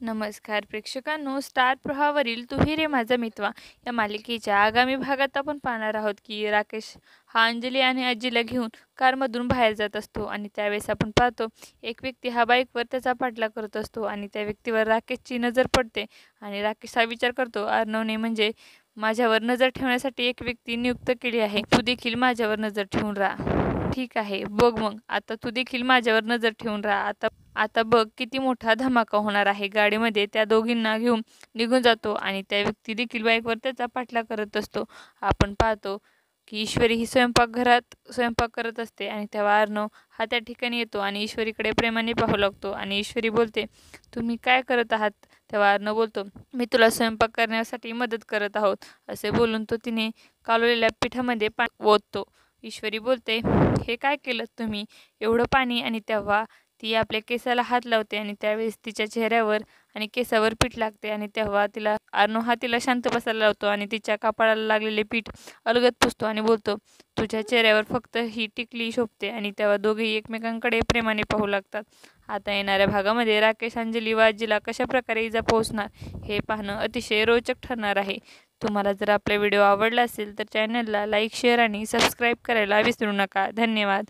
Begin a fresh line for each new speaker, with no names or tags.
नमस्कार प्रेक्षकांनो, स्टार प्रवाहावरील तू ही रे माझा मितवा या मालिकेच्या आगामी भागात आपण पाहणार आहोत की राकेश हा अंजली आणि आजीला घेऊन कारमधून बाहेर जात असतो आणि त्यावेळेस आपण पाहतो एक व्यक्ती हा बाईकवर त्याचा पाठलाग करत असतो आणि त्या व्यक्तीवर राकेशची नजर पडते आणि राकेश हा विचार करतो, अर्णवने म्हणजे माझ्यावर नजर ठेवण्यासाठी एक व्यक्ती नियुक्त केली आहे, तू देखील माझ्यावर नजर ठेवून राहा. ठीक आहे, बघ मग आता तू देखील माझ्यावर नजर ठेवून राहा. आता आता बघ किती मोठा धमाका होणार आहे. गाडीमध्ये त्या दोघींना घेऊन निघून जातो आणि त्या व्यक्ती देखील बाईकवर त्याचा पाठलाग करत असतो. आपण पाहतो की ईश्वरी ही स्वयंपाकघरात स्वयंपाक करत असते आणि तेव्हा अर्णव हा त्या ठिकाणी येतो आणि ईश्वरीकडे प्रेमाने पाहू लागतो आणि ईश्वरी बोलते, तुम्ही काय करत आहात? तेव्हा अर्णव बोलतो, मी तुला स्वयंपाक करण्यासाठी मदत करत आहोत. असे बोलून तो तिने कालवलेल्या पिठामध्ये पाणी ओततो. ईश्वरी बोलते, हे काय केलं तुम्ही? एवढं पाणी? आणि तेव्हा ती आपल्या केसाला हात लावते आणि त्यावेळेस तिच्या चेहऱ्यावर आणि केसावर पीठ लागते आणि तेव्हा अर्णव हा तिला शांत बसायला लावतो आणि तिच्या कपाळाला लागलेले पीठ अलगद पुसतो आणि बोलतो, तुझ्या चेहऱ्यावर फक्त ही टिकली शोभते. आणि तेव्हा दोघेही एकमेकांकडे प्रेमाने पाहू लागतात. आता येणाऱ्या भागामध्ये राकेश अंजली व आजीला कशा प्रकारे इजा पोहोचणार हे पाहणं अतिशय रोचक ठरणार आहे. तुम्हाला जर आपला व्हिडिओ आवडला असेल तर चॅनलला लाईक, शेअर आणि सबस्क्राईब करायला विसरू नका. धन्यवाद.